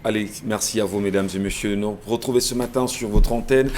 Allez, merci à vous, mesdames et messieurs, de nous retrouver ce matin sur votre antenne.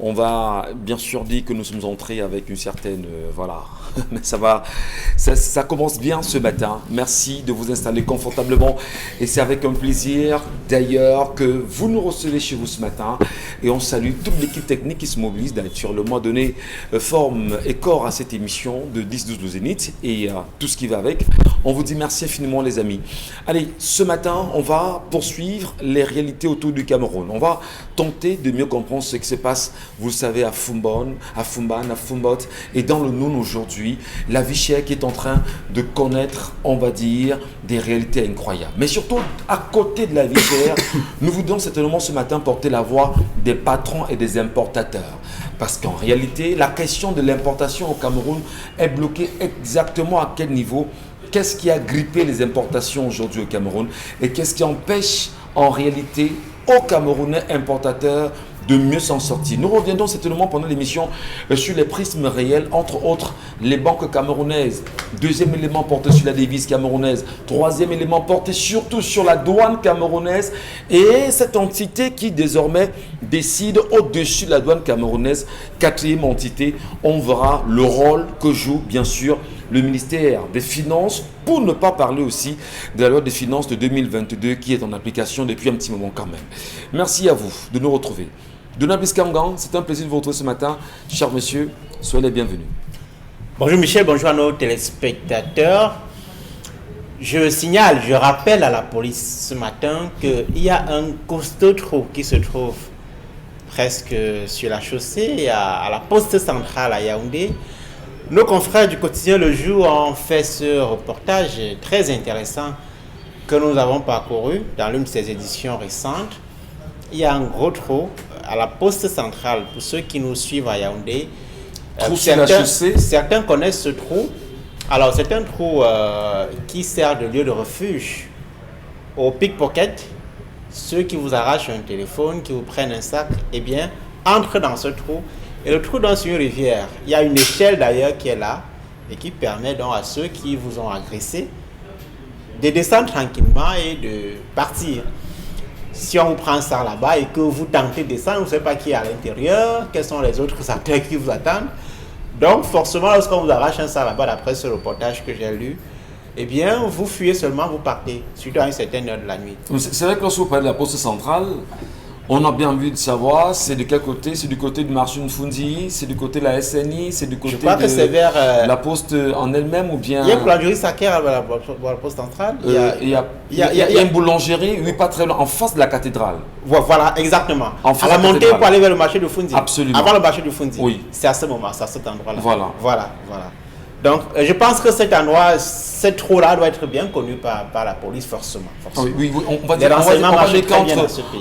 On va bien sûr dire que nous sommes entrés avec une certaine... voilà, mais ça commence bien ce matin. Merci de vous installer confortablement. Et c'est avec un plaisir d'ailleurs que vous nous recevez chez vous ce matin. Et on salue toute l'équipe technique qui se mobilise naturellement à donner forme et corps à cette émission de 10-12 Zénith et tout ce qui va avec. On vous dit merci infiniment les amis. Allez, ce matin, on va poursuivre les réalités autour du Cameroun. On va tenter de mieux comprendre ce qui se passe, vous le savez, à Fumban, à Fumbot et dans le Noun aujourd'hui. La vie chère qui est en train de connaître, on va dire, des réalités incroyables. Mais surtout, à côté de la vie chère, nous voudrions certainement ce matin porter la voix des patrons et des importateurs. Parce qu'en réalité, la question de l'importation au Cameroun est bloquée exactement à quel niveau? Qu'est-ce qui a grippé les importations aujourd'hui au Cameroun? Et qu'est-ce qui empêche en réalité aux Camerounais importateurs de mieux s'en sortir? Nous reviendrons certainement pendant l'émission sur les prismes réels, entre autres les banques camerounaises. Deuxième élément porté sur la devise camerounaise. Troisième élément porté surtout sur la douane camerounaise et cette entité qui désormais décide au-dessus de la douane camerounaise. Quatrième entité, on verra le rôle que joue bien sûr le ministère des Finances, pour ne pas parler aussi de la loi des finances de 2022 qui est en application depuis un petit moment quand même. Merci à vous de nous retrouver. Donabis Kamgan, c'est un plaisir de vous retrouver ce matin. Chers messieurs, soyez les bienvenus. Bonjour Michel, bonjour à nos téléspectateurs. Je rappelle à la police ce matin qu'il y a un costaud trou qui se trouve presque sur la chaussée à la poste centrale à Yaoundé. Nos confrères du quotidien Le Jour ont fait ce reportage très intéressant que nous avons parcouru dans l'une de ses éditions récentes. Il y a un gros trou à la poste centrale pour ceux qui nous suivent à Yaoundé. Certains connaissent ce trou. Alors c'est un trou qui sert de lieu de refuge aux pickpockets. Ceux qui vous arrachent un téléphone, qui vous prennent un sac, eh bien, entrent dans ce trou. Et le trou donne sur une rivière. Il y a une échelle d'ailleurs qui est là et qui permet donc à ceux qui vous ont agressé de descendre tranquillement et de partir. Si on vous prend ça là-bas et que vous tentez de descendre, vous ne savez pas qui est à l'intérieur, quels sont les autres acteurs qui vous attendent. Donc forcément, lorsqu'on vous arrache un ça là-bas, d'après ce reportage que j'ai lu, eh bien, vous fuyez seulement, vous partez, surtout à une certaine heure de la nuit. C'est vrai que lorsque vous parlez de la poste centrale, on a bien envie de savoir, c'est de quel côté? C'est du côté du marché Nfundi, c'est du côté de la SNI, c'est du côté de la poste en elle-même ou bien... Il y a une boulangerie Saker à la poste centrale. Il y a une boulangerie, oui, pas très loin, en face de la cathédrale. Voilà, exactement. À la montée pour aller vers le marché de Fundi. Absolument. Avant le marché de Fundi. Oui. C'est à ce moment, c'est à cet endroit-là. Voilà. Donc, je pense que cet endroit, ce trou-là doit être bien connu par la police, forcément. Oui, on va dire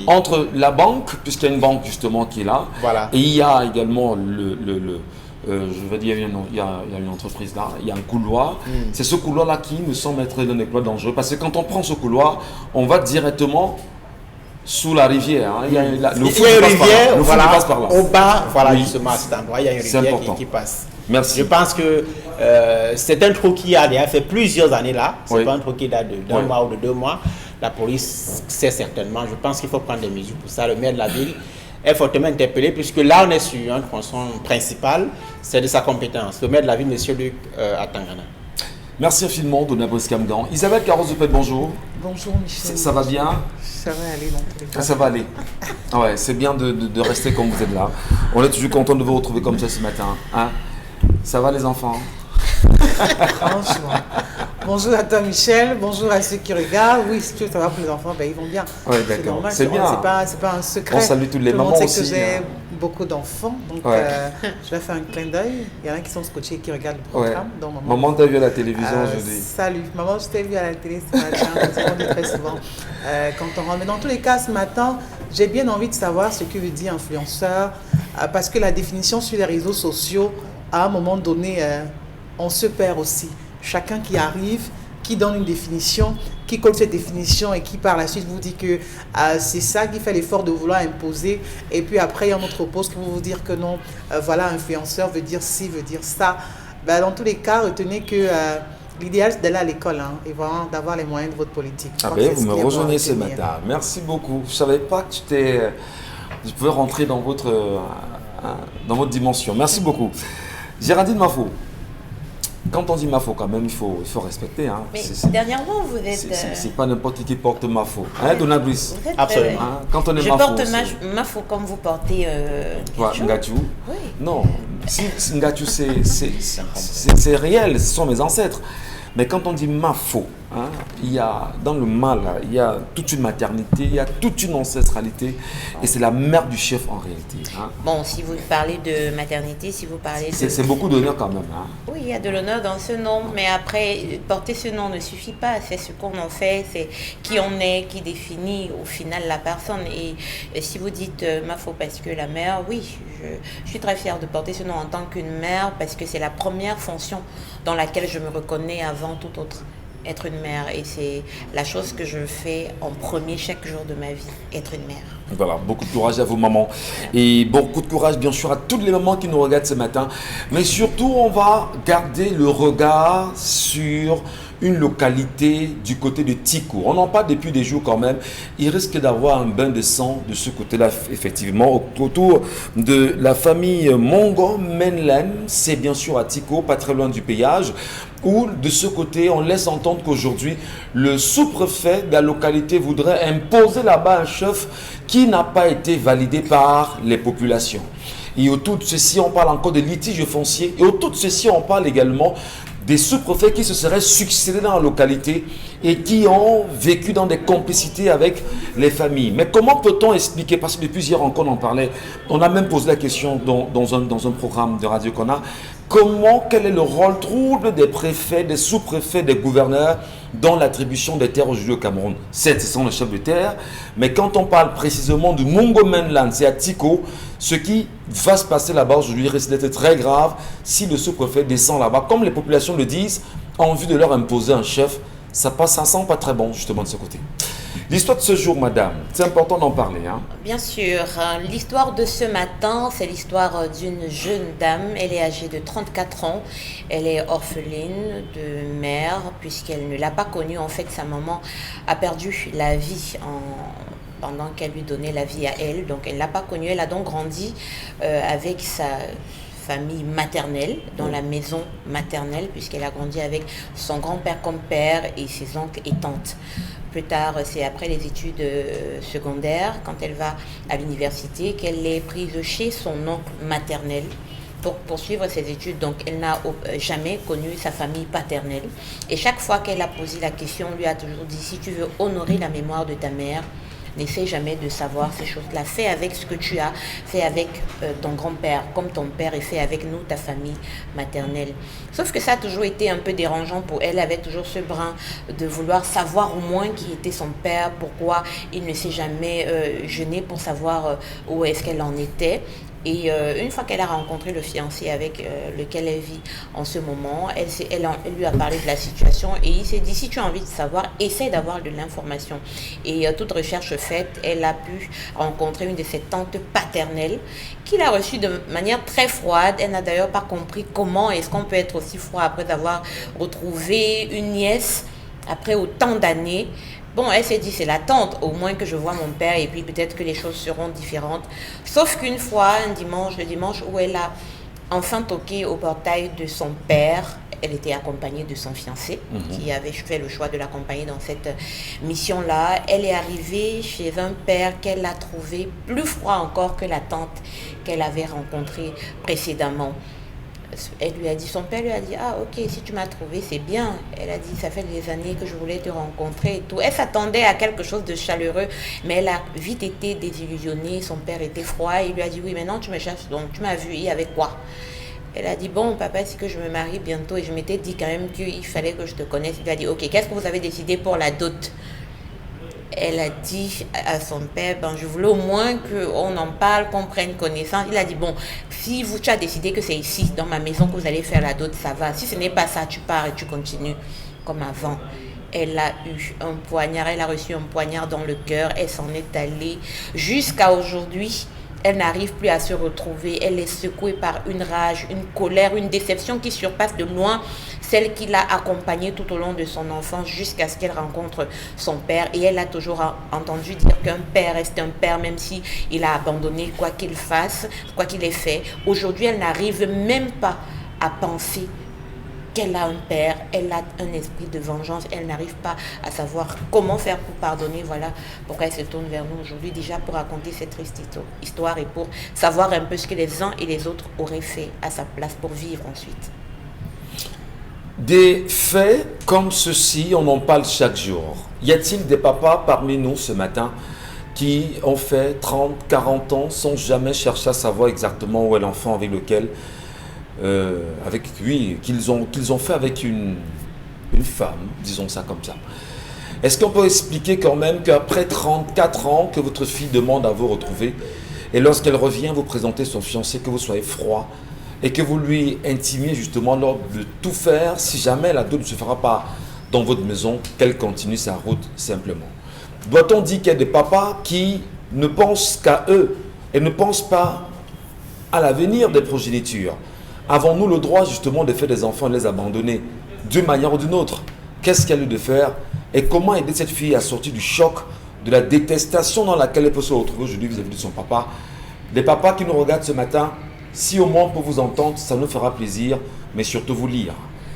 entre la banque, puisqu'il y a une banque justement qui est là, voilà. Et il y a également je vais dire, il y a une entreprise là, il y a un couloir. C'est ce couloir-là qui me semble être un emploi dangereux, parce que quand on prend ce couloir, on va directement sous la rivière. Hein. Il y a une rivière, passe par là. Au bas, voilà, oui. Justement, à cet endroit, il y a une rivière qui passe. Merci. Je pense que c'est un trou qui a déjà fait plusieurs années là. C'est pas un trou qui date d'un mois ou de 2 mois. La police sait certainement. Je pense qu'il faut prendre des mesures pour ça. Le maire de la ville est fortement interpellé puisque là, on est sur un tronçon principal. C'est de sa compétence. Le maire de la ville, M. Luc Atangana. Merci infiniment, Donabos Kamgan. Isabelle Carros-Dupet, bonjour. Bonjour Michel. Ça va bien? Ça va aller dans tous les cas. Ça va aller. Ouais, c'est bien de rester comme vous êtes là. On est toujours content de vous retrouver comme ça ce matin. Hein? Ça va les enfants? Franchement. Bonjour à toi Michel, bonjour à ceux qui regardent. Oui, si tu veux savoir pour les enfants, ben, ils vont bien. Oui, d'accord. C'est bien. C'est pas un secret. On salue toutes les mamans aussi. On sait que j'ai beaucoup d'enfants, donc je vais faire un clin d'œil. Il y en a qui sont scotchés et qui regardent le programme. Donc, maman t'a vu à la télévision aujourd'hui. Salut, maman, je t'ai vu à la télé ce matin, on dit très souvent quand on rentre. Mais dans tous les cas, ce matin, j'ai bien envie de savoir ce que veut dire influenceur, parce que la définition sur les réseaux sociaux, à un moment donné, on se perd aussi. Chacun qui arrive, qui donne une définition, qui colle cette définition et qui par la suite vous dit que c'est ça qui fait l'effort de vouloir imposer. Et puis après, il y a un autre poste qui va vous dire que non, voilà, influenceur veut dire ci, veut dire ça. Ben, dans tous les cas, retenez que l'idéal c'est d'aller à l'école et vraiment d'avoir les moyens de votre politique. Vous me rejoignez ce matin. Merci beaucoup. Je ne savais pas que je pouvais rentrer dans votre dimension. Merci beaucoup. Géraldine Mafo. Quand on dit Mafo, quand même, il faut respecter. Mais dernièrement, vous êtes... C'est pas n'importe qui porte Mafo. Donna Brice. Absolument. Quand on est je Mafo... porte Mafo comme vous portez... Ngachu. Oui. Non. Si Ngachu, c'est réel. Ce sont mes ancêtres. Mais quand on dit Mafo, il y a dans le mal, il y a toute une maternité, il y a toute une ancestralité, et c'est la mère du chef en réalité. Bon, si vous parlez de maternité, si vous parlez de... C'est beaucoup d'honneur quand même. Oui, il y a de l'honneur dans ce nom, mais après, porter ce nom ne suffit pas. C'est ce qu'on en fait, c'est qui on est, qui définit au final la personne. Et si vous dites Mafo parce que la mère, oui, je suis très fière de porter ce nom en tant qu'une mère, parce que c'est la première fonction dans laquelle je me reconnais avant tout autre. Être une mère, et c'est la chose que je fais en premier chaque jour de ma vie, être une mère. Voilà, beaucoup de courage à vos mamans et beaucoup de courage bien sûr à toutes les mamans qui nous regardent ce matin, mais surtout on va garder le regard sur une localité du côté de Tiko. On en parle depuis des jours quand même. Il risque d'avoir un bain de sang de ce côté-là, effectivement, autour de la famille Mongo Menlen. C'est bien sûr à Tiko, pas très loin du péage, où de ce côté, on laisse entendre qu'aujourd'hui, le sous-préfet de la localité voudrait imposer là-bas un chef qui n'a pas été validé par les populations. Et autour de ceci, on parle encore de litiges fonciers. Et autour de ceci, on parle également des sous-préfets qui se seraient succédés dans la localité et qui ont vécu dans des complicités avec les familles. Mais comment peut-on expliquer, parce que depuis hier encore on en parlait, on a même posé la question dans un programme de radio qu'on a, quel est le rôle trouble des préfets, des sous-préfets, des gouverneurs dans l'attribution des terres aujourd'hui au Cameroun? Certes, ce sont les chefs de terre, mais quand on parle précisément du Mongo Menland, c'est à Tiko, ce qui va se passer là-bas aujourd'hui risque d'être très grave si le sous-préfet descend là-bas. Comme les populations le disent, en vue de leur imposer un chef, ça sent pas très bon justement de ce côté. L'histoire de ce jour, madame, c'est important d'en parler. Bien sûr. L'histoire de ce matin, c'est l'histoire d'une jeune dame. Elle est âgée de 34 ans. Elle est orpheline de mère puisqu'elle ne l'a pas connue. En fait, sa maman a perdu la vie pendant qu'elle lui donnait la vie à elle. Donc, elle ne l'a pas connue. Elle a donc grandi avec sa famille maternelle, dans la maison maternelle, puisqu'elle a grandi avec son grand-père comme père et ses oncles et tantes. Plus tard, c'est après les études secondaires, quand elle va à l'université, qu'elle est prise chez son oncle maternel pour poursuivre ses études. Donc, elle n'a jamais connu sa famille paternelle. Et chaque fois qu'elle a posé la question, on lui a toujours dit, si tu veux honorer la mémoire de ta mère, n'essaie jamais de savoir ces choses-là. Fais avec ce que tu as, fais avec ton grand-père, comme ton père, et fais avec nous, ta famille maternelle. Sauf que ça a toujours été un peu dérangeant pour elle. Elle avait toujours ce brin de vouloir savoir au moins qui était son père, pourquoi il ne s'est jamais jeûné pour savoir où est-ce qu'elle en était. Et une fois qu'elle a rencontré le fiancé avec lequel elle vit en ce moment, elle lui a parlé de la situation et il s'est dit, si tu as envie de savoir, essaie d'avoir de l'information. Et toute recherche faite, elle a pu rencontrer une de ses tantes paternelles qui l'a reçue de manière très froide. Elle n'a d'ailleurs pas compris comment est-ce qu'on peut être aussi froid après avoir retrouvé une nièce après autant d'années. Bon, elle s'est dit, c'est la tante, au moins que je vois mon père et puis peut-être que les choses seront différentes. Sauf qu'une fois, le dimanche où elle a enfin toqué au portail de son père, elle était accompagnée de son fiancé qui avait fait le choix de l'accompagner dans cette mission-là. Elle est arrivée chez un père qu'elle a trouvé plus froid encore que la tante qu'elle avait rencontrée précédemment. Elle lui a dit, son père lui a dit, ah ok, si tu m'as trouvé, c'est bien. Elle a dit, ça fait des années que je voulais te rencontrer et tout. Elle s'attendait à quelque chose de chaleureux, mais elle a vite été désillusionnée. Son père était froid. Il lui a dit, oui, maintenant tu me cherches, donc tu m'as vu, et avec quoi? Elle a dit, bon, papa, c'est que je me marie bientôt et je m'étais dit quand même qu'il fallait que je te connaisse. Il lui a dit, ok, qu'est-ce que vous avez décidé pour la dot? Elle a dit à son père, je voulais au moins qu'on en parle, qu'on prenne connaissance. Il a dit, bon, si tu as décidé que c'est ici, dans ma maison, que vous allez faire la dot, ça va. Si ce n'est pas ça, tu pars et tu continues comme avant. Elle a eu un poignard, elle a reçu un poignard dans le cœur. Elle s'en est allée jusqu'à aujourd'hui. Elle n'arrive plus à se retrouver. Elle est secouée par une rage, une colère, une déception qui surpasse de loin celle qui l'a accompagnée tout au long de son enfance jusqu'à ce qu'elle rencontre son père. Et elle a toujours entendu dire qu'un père reste un père, même si il a abandonné quoi qu'il fasse, quoi qu'il ait fait. Aujourd'hui, elle n'arrive même pas à penser qu'elle a un père, elle a un esprit de vengeance, elle n'arrive pas à savoir comment faire pour pardonner. Voilà pourquoi elle se tourne vers nous aujourd'hui, déjà pour raconter cette triste histoire et pour savoir un peu ce que les uns et les autres auraient fait à sa place pour vivre ensuite. Des faits comme ceci, on en parle chaque jour. Y a-t-il des papas parmi nous ce matin qui ont fait 30, 40 ans sans jamais chercher à savoir exactement où est l'enfant avec lequel avec lui, qu'ils ont fait avec une femme, disons ça comme ça. Est-ce qu'on peut expliquer quand même qu'après 34 ans que votre fille demande à vous retrouver, et lorsqu'elle revient vous présenter son fiancé, que vous soyez froid, et que vous lui intimiez justement l'ordre de tout faire, si jamais l'ado ne se fera pas dans votre maison, qu'elle continue sa route simplement. Doit-on dire qu'il y a des papas qui ne pensent qu'à eux, et ne pensent pas à l'avenir des progénitures? Avons-nous le droit justement de faire des enfants et les abandonner d'une manière ou d'une autre? Qu'est-ce qu'elle a lieu de faire? Et comment aider cette fille à sortir du choc, de la détestation dans laquelle elle peut se retrouver aujourd'hui vis-à-vis de son papa? Les papas qui nous regardent ce matin, si au moins pour vous entendre, ça nous fera plaisir, mais surtout vous lire.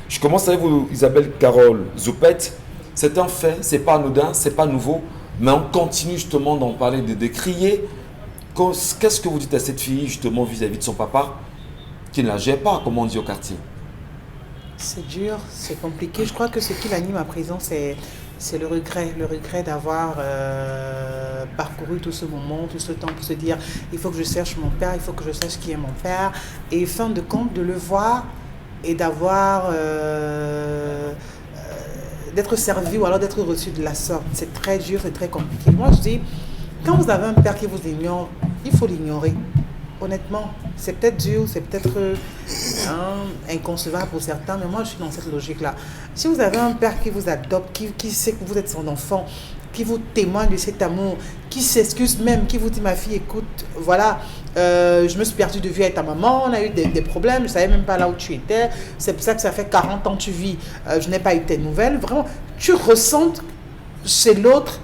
Je commence avec vous, Isabelle Carole Zoupette. C'est un fait, c'est pas anodin, c'est pas nouveau, mais on continue justement d'en parler, de crier. Qu'est-ce que vous dites à cette fille justement vis-à-vis de son papa qui ne la gère pas, comme on dit au quartier? C'est dur, c'est compliqué. Je crois que ce qui l'anime à présent, c'est le regret d'avoir parcouru tout ce moment, tout ce temps pour se dire il faut que je cherche mon père, il faut que je sache qui est mon père. Et fin de compte, de le voir et d'avoir d'être servi ou alors d'être reçu de la sorte. C'est très dur, c'est très compliqué. Moi, je dis, quand vous avez un père qui vous ignore, il faut l'ignorer. Honnêtement, c'est peut-être dur, c'est peut-être inconcevable pour certains, mais moi je suis dans cette logique-là. Si vous avez un père qui vous adopte, qui sait que vous êtes son enfant, qui vous témoigne de cet amour, qui s'excuse même, qui vous dit ma fille, écoute, voilà, je me suis perdue de vue avec ta maman, on a eu des problèmes, je ne savais même pas là où tu étais, c'est pour ça que ça fait 40 ans que tu vis, je n'ai pas eu tes nouvelles. Vraiment, tu ressens chez l'autre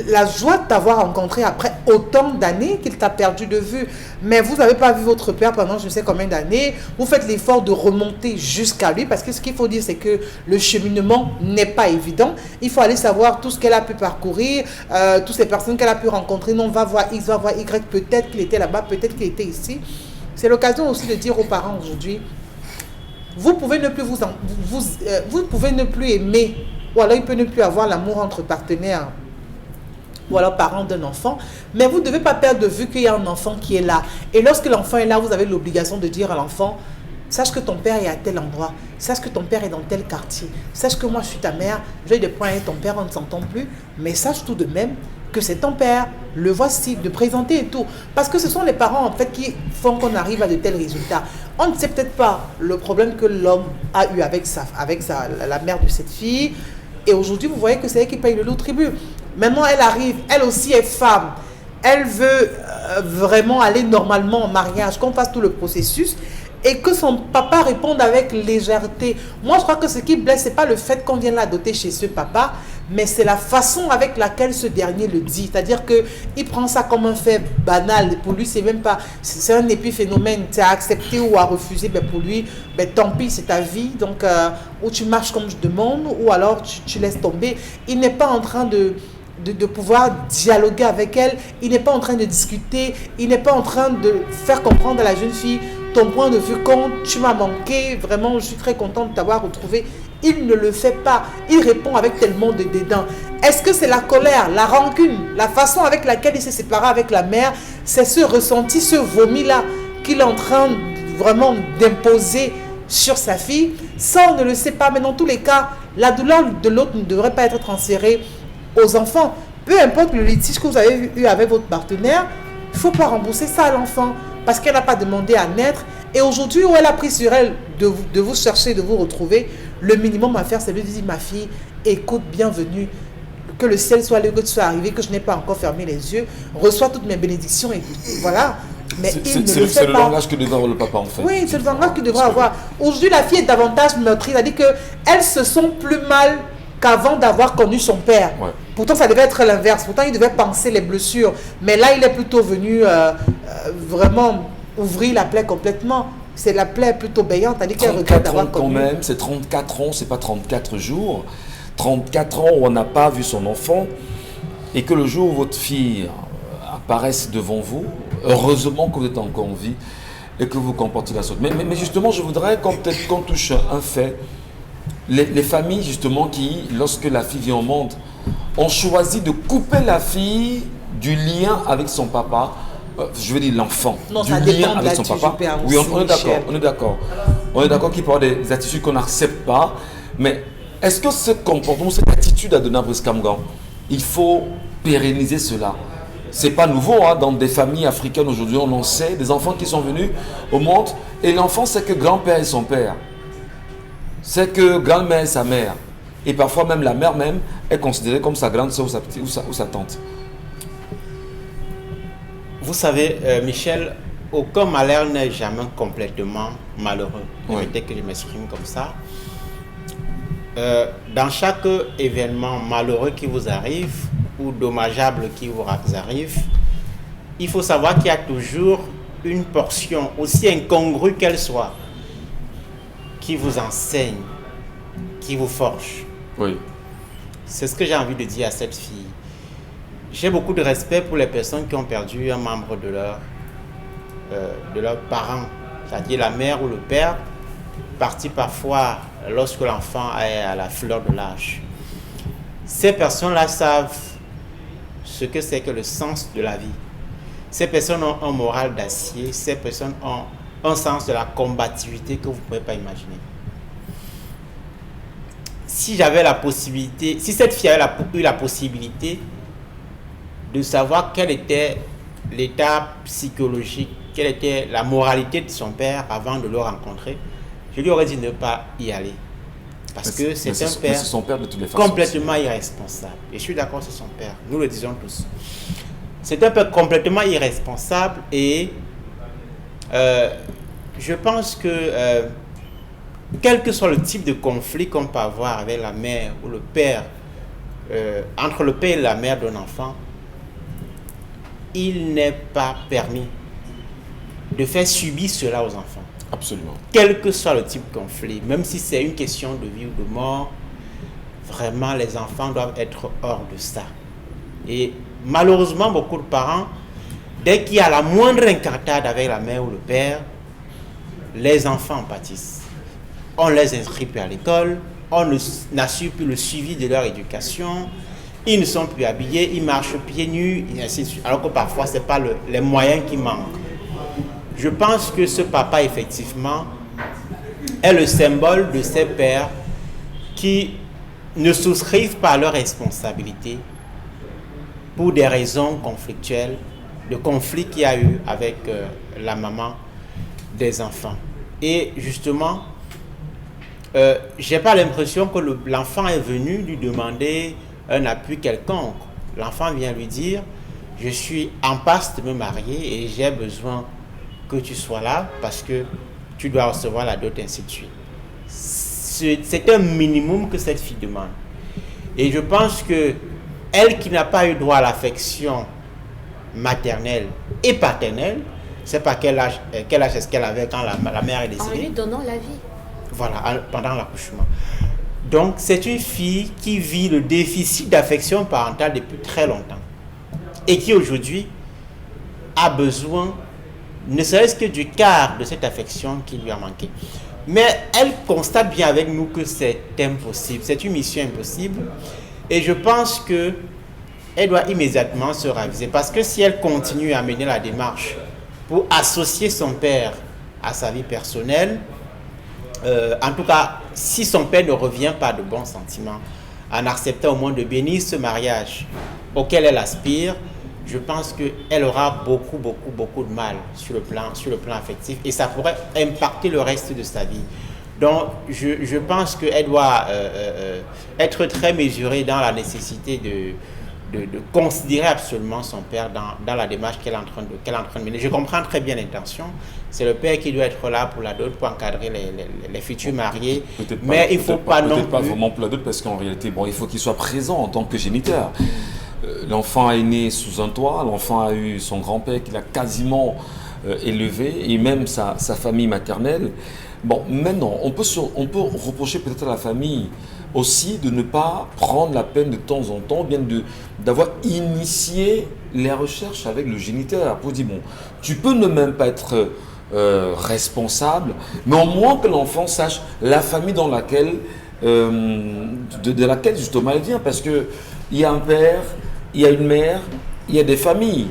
la joie de t'avoir rencontré après autant d'années qu'il t'a perdu de vue. Mais vous n'avez pas vu votre père pendant je ne sais combien d'années. Vous faites l'effort de remonter jusqu'à lui parce que ce qu'il faut dire, c'est que le cheminement n'est pas évident. Il faut aller savoir tout ce qu'elle a pu parcourir, toutes ces personnes qu'elle a pu rencontrer. Non, on va voir X, on va voir Y. Peut-être qu'il était là-bas, peut-être qu'il était ici. C'est l'occasion aussi de dire aux parents aujourd'hui, vous pouvez ne plus vous pouvez ne plus aimer, ou alors il peut ne plus avoir l'amour entre partenaires ou alors parents d'un enfant, mais vous ne devez pas perdre de vue qu'il y a un enfant qui est là. Et lorsque l'enfant est là, vous avez l'obligation de dire à l'enfant, sache que ton père est à tel endroit, sache que ton père est dans tel quartier, sache que moi je suis ta mère, j'ai eu des points avec ton père, on ne s'entend plus, mais sache tout de même que c'est ton père, le voici, de présenter et tout. Parce que ce sont les parents en fait qui font qu'on arrive à de tels résultats. On ne sait peut-être pas le problème que l'homme a eu avec la mère de cette fille, et aujourd'hui vous voyez que c'est elle qui paye le lourd tribut. Maintenant, elle arrive, elle aussi est femme. Elle veut vraiment aller normalement en mariage, qu'on fasse tout le processus et que son papa réponde avec légèreté. Moi, je crois que ce qui blesse, ce n'est pas le fait qu'on vienne la doter chez ce papa, mais c'est la façon avec laquelle ce dernier le dit. C'est-à-dire qu'il prend ça comme un fait banal. Pour lui, c'est même pas... C'est un épiphénomène. C'est à accepter ou à refuser. Ben pour lui, ben tant pis, c'est ta vie. Donc, ou tu marches comme je demande, ou alors tu laisses tomber. Il n'est pas en train de pouvoir dialoguer avec elle, il n'est pas en train de discuter, il n'est pas en train de faire comprendre à la jeune fille ton point de vue compte, tu m'as manqué, vraiment je suis très contente de t'avoir retrouvé. Il ne le fait pas, il répond avec tellement de dédain. Est-ce que c'est la colère, la rancune, la façon avec laquelle il s'est séparé avec la mère, c'est ce ressenti, ce vomi-là qu'il est en train vraiment d'imposer sur sa fille? Ça on ne le sait pas, mais dans tous les cas, la douleur de l'autre ne devrait pas être transférée aux enfants. Peu importe le litige que vous avez eu avec votre partenaire, il ne faut pas rembourser ça à l'enfant parce qu'elle n'a pas demandé à naître. Et aujourd'hui, où elle a pris sur elle de vous chercher, de vous retrouver, le minimum à faire, c'est de lui dire, ma fille, écoute, bienvenue. que le ciel soit là, que tu sois arrivé, que je n'ai pas encore fermé les yeux, reçois toutes mes bénédictions et voilà. Mais il ne le fait c'est le pas. langage que devrait avoir le papa en fait. Oui, c'est le langage qu'il devrait avoir. Aujourd'hui, la fille est davantage meurtrie, c'est-à-dire qu'elle se sent plus mal qu'avant d'avoir connu son père. Ouais. Pourtant, ça devait être l'inverse. Pourtant, il devait penser les blessures. Mais là, il est plutôt venu vraiment ouvrir la plaie complètement. C'est la plaie plutôt béante, c'est-à-dire qu'elle regrette 34 ans d'avoir quand connu. même, c'est 34 ans, c'est pas 34 jours. 34 ans où on n'a pas vu son enfant et que le jour où votre fille apparaisse devant vous, heureusement que vous êtes encore en vie et que vous comportez la sorte. Mais justement, je voudrais qu'on touche un fait. Les familles justement qui, lorsque la fille vient au monde, ont choisi de couper la fille du lien avec son papa. Je veux dire l'enfant, Non, du ça lien dépend de avec son l'attitude papa. du père Oui, aussi, on est d'accord, Michel. on est d'accord. On est d'accord qu'il peut y avoir des attitudes qu'on n'accepte pas, mais est-ce que ce comportement, cette attitude à donner à Brice Kamgan, il faut pérenniser cela? C'est pas nouveau, hein, dans des familles africaines aujourd'hui, on en sait, des enfants qui sont venus au monde, et l'enfant c'est que grand-père est son père, c'est que grand-mère est sa mère, et parfois même la mère même est considérée comme sa grande soeur ou sa petite ou sa tante. Vous savez, Michel, aucun malheur n'est jamais complètement malheureux. Permettez que je m'exprime comme ça. Dans chaque événement malheureux qui vous arrive ou dommageable qui vous arrive, il faut savoir qu'il y a toujours une portion, aussi incongrue qu'elle soit, qui vous enseigne, qui vous forge. Oui. C'est ce que j'ai envie de dire à cette fille. J'ai beaucoup de respect pour les personnes qui ont perdu un membre de leurs parents, c'est-à-dire la mère ou le père, parti parfois lorsque l'enfant est à la fleur de l'âge. Ces personnes-là savent ce que c'est que le sens de la vie. Ces personnes ont un moral d'acier, ces personnes ont un sens de la combativité que vous ne pouvez pas imaginer. Si j'avais la possibilité, si cette fille avait eu la possibilité de savoir quel était l'état psychologique, quelle était la moralité de son père avant de le rencontrer, je lui aurais dit de ne pas y aller. Parce que c'est un père son père de toutes les façons complètement irresponsable. Et je suis d'accord, c'est son père. Nous le disons tous. C'est un père complètement irresponsable et je pense que quel que soit le type de conflit qu'on peut avoir avec la mère ou le père, entre le père et la mère d'un enfant, il n'est pas permis de faire subir cela aux enfants. Absolument. Quel que soit le type de conflit, même si c'est une question de vie ou de mort, vraiment les enfants doivent être hors de ça. Et malheureusement, beaucoup de parents, dès qu'il y a la moindre incartade avec la mère ou le père, les enfants en pâtissent. On les inscrit plus à l'école, on n'assure plus le suivi de leur éducation, ils ne sont plus habillés, ils marchent pieds nus, et ainsi de suite. Alors que parfois, ce n'est pas les moyens qui manquent. Je pense que ce papa, effectivement, est le symbole de ces pères qui ne souscrivent pas à leurs responsabilités pour des raisons conflictuelles, de conflits qu'il y a eu avec la maman des enfants. Et justement, je n'ai pas l'impression que l'enfant est venu lui demander un appui quelconque. L'enfant vient lui dire, je suis en passe de me marier et j'ai besoin que tu sois là parce que tu dois recevoir la dot, ainsi de suite. C'est un minimum que cette fille demande. Et je pense que elle qui n'a pas eu droit à l'affection maternelle et paternelle, c'est pas quel âge est-ce qu'elle avait quand la mère est décédée. En lui donnant la vie. Voilà, pendant l'accouchement. Donc, c'est une fille qui vit le déficit d'affection parentale depuis très longtemps et qui aujourd'hui a besoin, ne serait-ce que du quart de cette affection qui lui a manqué. Mais elle constate bien avec nous que c'est impossible, c'est une mission impossible et je pense qu'elle doit immédiatement se raviser parce que si elle continue à mener la démarche pour associer son père à sa vie personnelle, en tout cas, si son père ne revient pas de bons sentiments, en acceptant au moins de bénir ce mariage auquel elle aspire, je pense qu'elle aura beaucoup de mal sur le plan affectif et ça pourrait impacter le reste de sa vie. Donc, je pense qu'elle doit être très mesurée dans la nécessité de considérer absolument son père dans la démarche qu'elle est en train de mener. Je comprends très bien l'intention. C'est le père qui doit être là pour la dot, pour encadrer les futurs mariés. Mais il ne faut pas non plus... Peut-être pas vraiment pour la dot, parce qu'en réalité, bon, il faut qu'il soit présent en tant que géniteur. L'enfant est né sous un toit, l'enfant a eu son grand-père qui l'a quasiment élevé, et même sa famille maternelle. Bon, maintenant, on peut reprocher peut-être à la famille aussi de ne pas prendre la peine de temps en temps, bien d'avoir initié les recherches avec le géniteur pour dire, bon, tu peux ne même pas être responsable, mais au moins que l'enfant sache la famille dans laquelle, de laquelle justement elle vient, parce qu'il y a un père, il y a une mère, il y a des familles.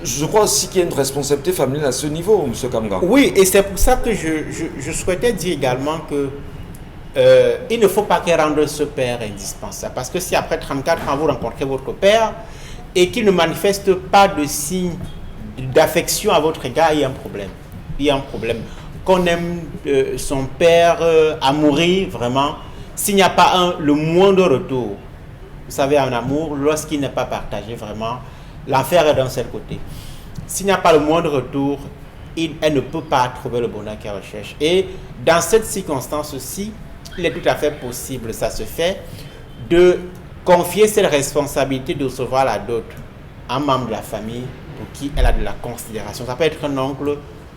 Je crois aussi qu'il y a une responsabilité familiale à ce niveau, M. Kamga. Oui, et c'est pour ça que je souhaitais dire également que il ne faut pas qu'elle rende ce père indispensable. Parce que si après 34 ans, vous rencontrez votre père et qu'il ne manifeste pas de signe d'affection à votre égard, il y a un problème. Il y a un problème. Qu'on aime son père à mourir, vraiment, s'il n'y a pas le moindre retour, vous savez, en amour, lorsqu'il n'est pas partagé, vraiment, l'enfer est d'un seul côté. S'il n'y a pas le moindre retour, elle ne peut pas trouver le bonheur qu'elle recherche. Et dans cette circonstance aussi, il est tout à fait possible, ça se fait, de confier cette responsabilité de recevoir la dot à un membre de la famille pour qui elle a de la considération. Ça peut être un oncle,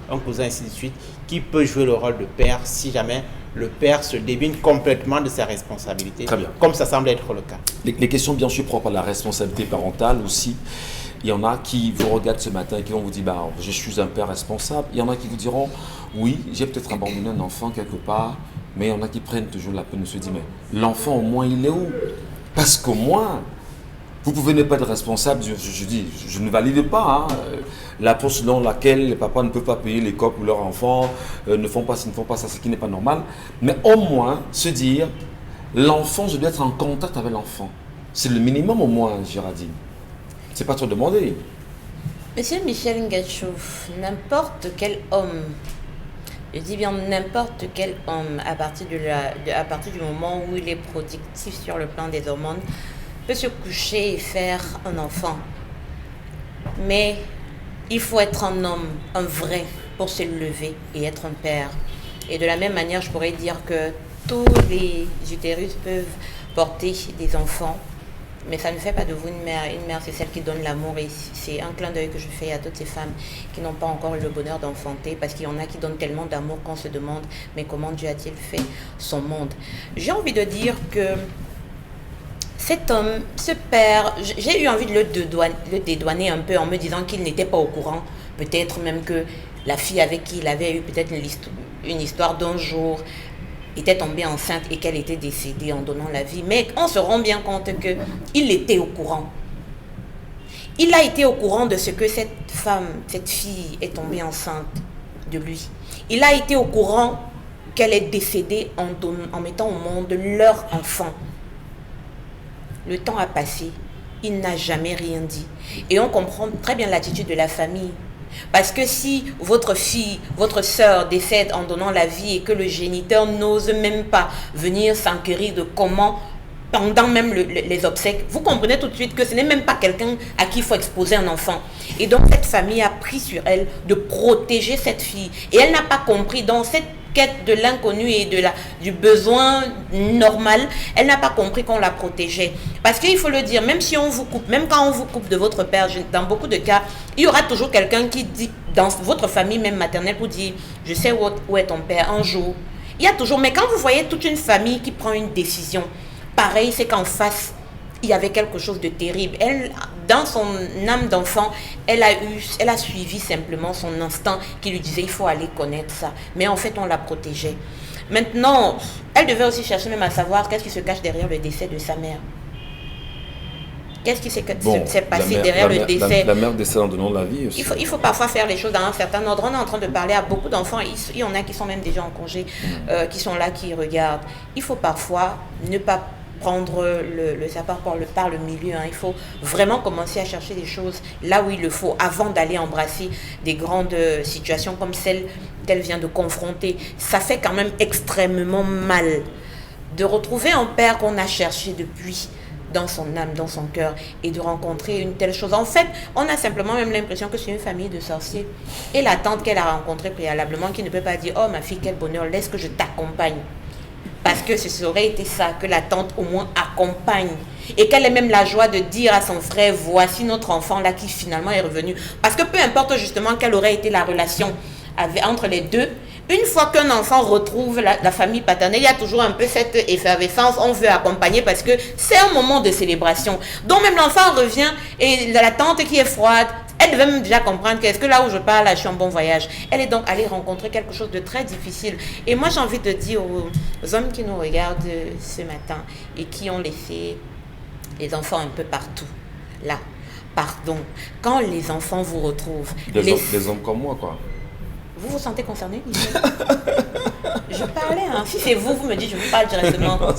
un cousin, ainsi de suite, qui peut jouer le rôle de père si jamais le père se dévine complètement de ses responsabilités, comme ça semble être le cas. Les questions bien sûr propres à la responsabilité parentale aussi. Il y en a qui vous regardent ce matin et qui vont vous dire bah, je suis un père responsable. Il y en a qui vous diront oui, j'ai peut-être abandonné un enfant quelque part, mais il y en a qui prennent toujours la peine de se dire mais l'enfant au moins il est où? Parce qu'au moins, vous pouvez ne pas être responsable, je ne valide pas la poste selon laquelle les papas ne peuvent pas payer l'école pour leurs enfants, ne font pas ça, ce qui n'est pas normal. Mais au moins se dire, l'enfant, je dois être en contact avec l'enfant. C'est le minimum au moins, Géraldine. C'est pas trop demandé. Monsieur Michel Ngachouf, n'importe quel homme, je dis bien n'importe quel homme, à partir du moment où il est productif sur le plan des hormones, peut se coucher et faire un enfant. Mais il faut être un homme, un vrai, pour se lever et être un père. Et de la même manière, je pourrais dire que tous les utérus peuvent porter des enfants, mais ça ne fait pas de vous une mère. Une mère, c'est celle qui donne l'amour. Et c'est un clin d'œil que je fais à toutes ces femmes qui n'ont pas encore eu le bonheur d'enfanter, parce qu'il y en a qui donnent tellement d'amour qu'on se demande, mais comment Dieu a-t-il fait son monde? J'ai envie de dire que cet homme, ce père, j'ai eu envie de le dédouaner un peu en me disant qu'il n'était pas au courant. Peut-être même que la fille avec qui il avait eu peut-être une histoire d'un jour était tombée enceinte et qu'elle était décédée en donnant la vie. Mais on se rend bien compte qu'il était au courant. Il a été au courant de ce que cette femme, cette fille est tombée enceinte de lui. Il a été au courant qu'elle est décédée en mettant au monde leur enfant. Le temps a passé, il n'a jamais rien dit. Et on comprend très bien l'attitude de la famille. Parce que si votre fille, votre sœur décède en donnant la vie et que le géniteur n'ose même pas venir s'enquérir de comment, pendant même les obsèques, vous comprenez tout de suite que ce n'est même pas quelqu'un à qui il faut exposer un enfant. Et donc cette famille a pris sur elle de protéger cette fille. Et elle n'a pas compris dans cette quête de l'inconnu et du besoin normal, elle n'a pas compris qu'on la protégeait. Parce qu'il faut le dire, même si on vous coupe, même quand on vous coupe de votre père, dans beaucoup de cas, il y aura toujours quelqu'un qui dit, dans votre famille même maternelle, pour dire, je sais où est ton père un jour. Il y a toujours, mais quand vous voyez toute une famille qui prend une décision, pareil, c'est qu'en face, il y avait quelque chose de terrible. Elle, dans son âme d'enfant, elle a suivi simplement son instinct qui lui disait il faut aller connaître ça. Mais en fait, on la protégeait. Maintenant, elle devait aussi chercher même à savoir qu'est-ce qui se cache derrière le décès de sa mère. Qu'est-ce qui s'est passé derrière le décès? La mère décède en donnant la vie aussi. Il faut parfois faire les choses dans un certain ordre. On est en train de parler à beaucoup d'enfants. Il y en a qui sont même déjà en congé, qui sont là, qui regardent. Il faut parfois ne pas prendre le sapin par le milieu. Il faut vraiment commencer à chercher des choses là où il le faut avant d'aller embrasser des grandes situations comme celle qu'elle vient de confronter, ça fait quand même extrêmement mal de retrouver un père qu'on a cherché depuis dans son âme, dans son cœur, et de rencontrer une telle chose. En fait, on a simplement même l'impression que c'est une famille de sorciers. Et la tante qu'elle a rencontrée préalablement, qui ne peut pas dire « Oh ma fille, quel bonheur, laisse que je t'accompagne ». Parce que ce aurait été ça, que la tante au moins accompagne. Et qu'elle ait même la joie de dire à son frère, voici notre enfant là qui finalement est revenu. Parce que peu importe justement quelle aurait été la relation entre les deux, une fois qu'un enfant retrouve la famille paternelle, il y a toujours un peu cette effervescence, on veut accompagner parce que c'est un moment de célébration. Donc même l'enfant revient et la tante qui est froide, elle devait même déjà comprendre qu'est-ce que là où je parle, là, je suis en bon voyage. Elle est donc allée rencontrer quelque chose de très difficile. Et moi, j'ai envie de dire aux hommes qui nous regardent ce matin et qui ont laissé les enfants un peu partout, là, pardon, quand les enfants vous retrouvent... Des hommes comme moi, quoi. Vous vous sentez concerné? Je parlais, hein. Si c'est vous, vous me dites, je vous parle directement. Non,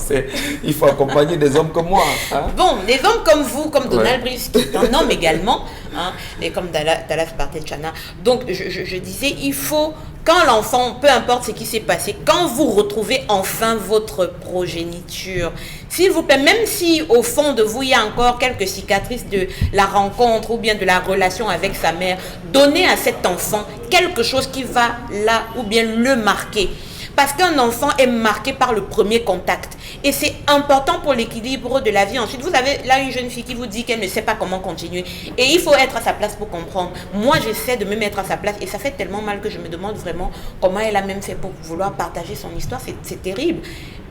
il faut accompagner des hommes comme moi. Hein? Bon, des hommes comme vous, comme Donald Brice, qui est un homme également, hein, et comme Dallas Bartel-Chana. Donc, je disais, il faut, quand l'enfant, peu importe ce qui s'est passé, quand vous retrouvez enfin votre progéniture, s'il vous plaît, même si au fond de vous, il y a encore quelques cicatrices de la rencontre ou bien de la relation avec sa mère, donnez à cet enfant quelque chose qui va là ou bien le marquer. Parce qu'un enfant est marqué par le premier contact. Et c'est important pour l'équilibre de la vie. Ensuite, vous avez là une jeune fille qui vous dit qu'elle ne sait pas comment continuer. Et il faut être à sa place pour comprendre. Moi, j'essaie de me mettre à sa place. Et ça fait tellement mal que je me demande vraiment comment elle a même fait pour vouloir partager son histoire. C'est terrible.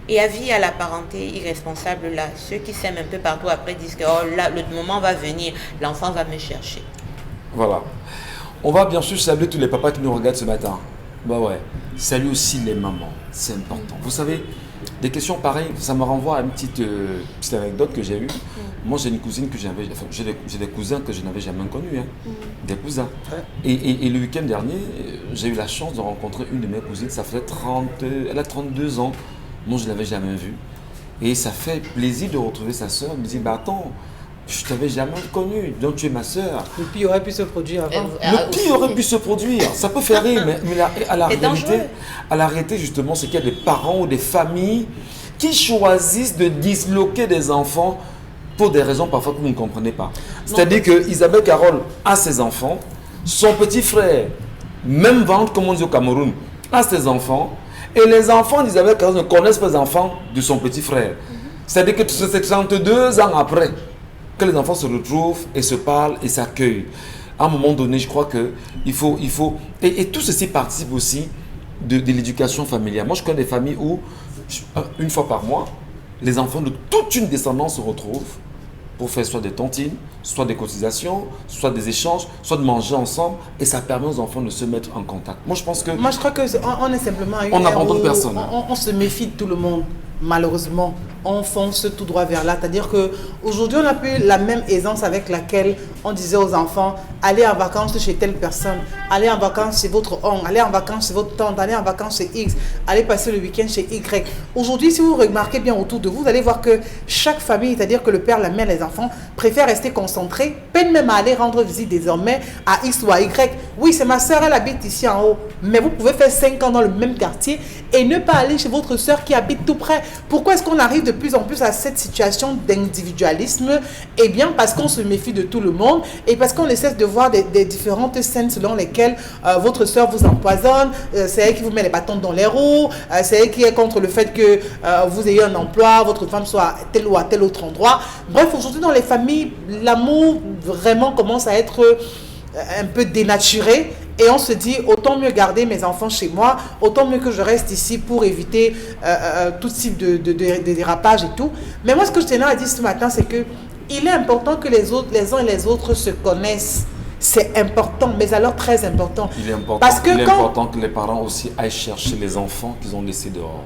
Et avis à la parenté irresponsable, là, ceux qui s'aiment un peu partout après disent que oh, là, le moment va venir, l'enfant va me chercher. Voilà. On va bien sûr saluer tous les papas qui nous regardent ce matin. Bah ouais. Salut aussi les mamans, c'est important. Vous savez, des questions pareilles, ça me renvoie à une petite anecdote que j'ai eue. Moi, j'ai une cousine que j'avais, enfin, j'ai des cousins que je n'avais jamais connus, hein, des cousins. Et le week-end dernier, j'ai eu la chance de rencontrer une de mes cousines. Ça faisait elle a 32 ans. Moi, je ne l'avais jamais vue. Et ça fait plaisir de retrouver sa soeur. Elle me dit, bah attends, je ne t'avais jamais connue, donc tu es ma soeur. Le pire aurait pu se produire avant. Le pire aurait pu se produire. Ça peut faire rire, mais à la réalité, justement, c'est qu'il y a des parents ou des familles qui choisissent de disloquer des enfants pour des raisons parfois que vous ne comprenez pas. C'est-à-dire que Isabelle Carole a ses enfants, son petit frère, même vente, comme on dit au Cameroun, a ses enfants, et les enfants d'Isabelle Carole ne connaissent pas les enfants de son petit frère. C'est-à-dire que c'est 32 ans après que les enfants se retrouvent et se parlent et s'accueillent. À un moment donné, je crois qu'il faut... Et tout ceci participe aussi de l'éducation familiale. Moi, je connais des familles où, une fois par mois, les enfants de toute une descendance se retrouvent pour faire soit des tontines, soit des cotisations, soit des échanges, soit de manger ensemble. Et ça permet aux enfants de se mettre en contact. Moi, je pense que... Moi, je crois qu'on est simplement... On n'abandonne personne. On se méfie de tout le monde. Malheureusement, on fonce tout droit vers là. C'est-à-dire qu'aujourd'hui, on n'a plus la même aisance avec laquelle on disait aux enfants, allez en vacances chez telle personne, allez en vacances chez votre oncle, allez en vacances chez votre tante, allez en vacances chez X, allez passer le week-end chez Y. Aujourd'hui, si vous remarquez bien autour de vous, vous allez voir que chaque famille, c'est-à-dire que le père, la mère, les enfants, préfèrent rester concentrés, peine même à aller rendre visite désormais à X ou à Y. Oui, c'est ma soeur, elle habite ici en haut, mais vous pouvez faire 5 ans dans le même quartier et ne pas aller chez votre soeur qui habite tout près. Pourquoi est-ce qu'on arrive de plus en plus à cette situation d'individualisme? Eh bien, parce qu'on se méfie de tout le monde et parce qu'on essaie de voir des différentes scènes selon lesquelles votre soeur vous empoisonne, c'est elle qui vous met les bâtons dans les roues, c'est elle qui est contre le fait que vous ayez un emploi, votre femme soit à tel ou à tel autre endroit. Bref, aujourd'hui, dans les familles, l'amour vraiment commence à être un peu dénaturé. Et on se dit, autant mieux garder mes enfants chez moi, autant mieux que je reste ici pour éviter tout type de dérapage et tout. Mais moi, ce que je tenais à dire ce matin, c'est que il est important que les uns et les autres se connaissent. C'est important, mais alors très important. Il est important, parce que important que les parents aussi aillent chercher les enfants qu'ils ont laissés dehors.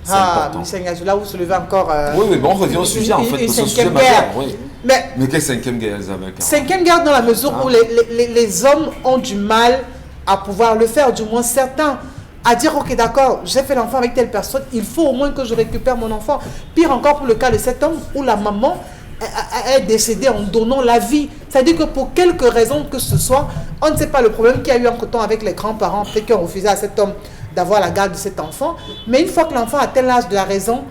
C'est important. Là, vous soulevez encore... oui, bon, on revient au sujet, en fait, ce sujet majeur. Oui. Mais quelle cinquième guerre, Isabelle? Cinquième guerre dans la mesure où les hommes ont du mal à pouvoir le faire, du moins certains, à dire ok d'accord, j'ai fait l'enfant avec telle personne, il faut au moins que je récupère mon enfant. Pire encore pour le cas de cet homme où la maman est décédée en donnant la vie. C'est-à-dire que pour quelque raison que ce soit, On ne sait pas le problème qu'il y a eu entre-temps avec les grands-parents, peut-être qui ont refusé à cet homme d'avoir la garde de cet enfant. Mais une fois que l'enfant atteint l'âge de la raison,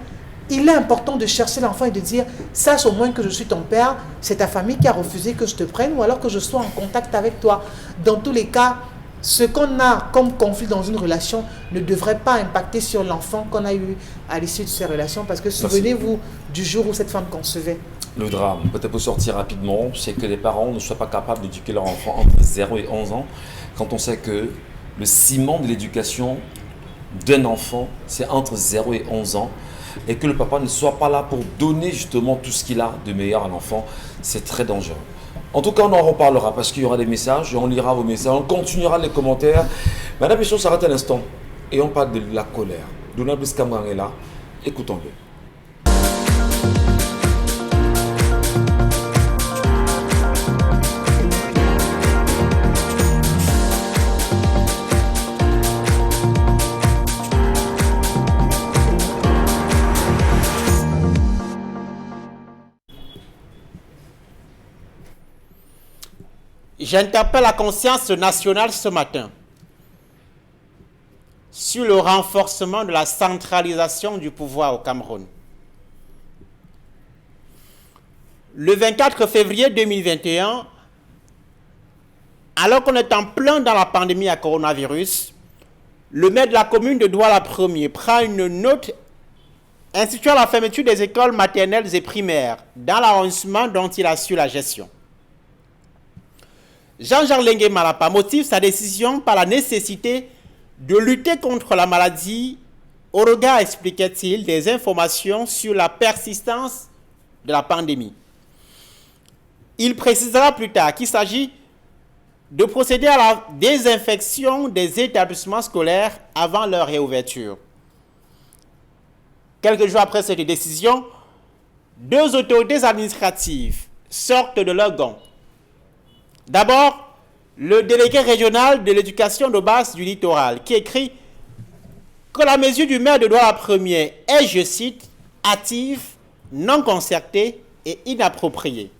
il est important de chercher l'enfant et de dire, sache au moins que je suis ton père, c'est ta famille qui a refusé que je te prenne ou alors que je sois en contact avec toi. Dans tous les cas, ce qu'on a comme conflit dans une relation ne devrait pas impacter sur l'enfant qu'on a eu à l'issue de ces relations, parce que souvenez-vous du jour où cette femme concevait. Le drame, peut-être pour sortir rapidement, c'est que les parents ne soient pas capables d'éduquer leur enfant entre 0 et 11 ans, quand on sait que le ciment de l'éducation d'un enfant, c'est entre 0 et 11 ans, et que le papa ne soit pas là pour donner justement tout ce qu'il a de meilleur à l'enfant, c'est très dangereux. En tout cas, on en reparlera parce qu'il y aura des messages, on lira vos messages, on continuera les commentaires. Madame Bichon s'arrête un instant et on parle de la colère. Donald Biscamouang est là, écoutons-le. J'interpelle la conscience nationale ce matin sur le renforcement de la centralisation du pouvoir au Cameroun. Le 24 février 2021, alors qu'on est en plein dans la pandémie à coronavirus, le maire de la commune de Douala-Premier prend une note instituant la fermeture des écoles maternelles et primaires dans l'arrondissement dont il assure la gestion. Jean-Jacques Lengue Malapa motive sa décision par la nécessité de lutter contre la maladie au regard, expliquait-il, des informations sur la persistance de la pandémie. Il précisera plus tard qu'il s'agit de procéder à la désinfection des établissements scolaires avant leur réouverture. Quelques jours après cette décision, 2 autorités administratives sortent de leur gant. D'abord, le délégué régional de l'éducation de base du littoral qui écrit que la mesure du maire de Douala-Premier est, je cite, hâtive, non concertée et inappropriée.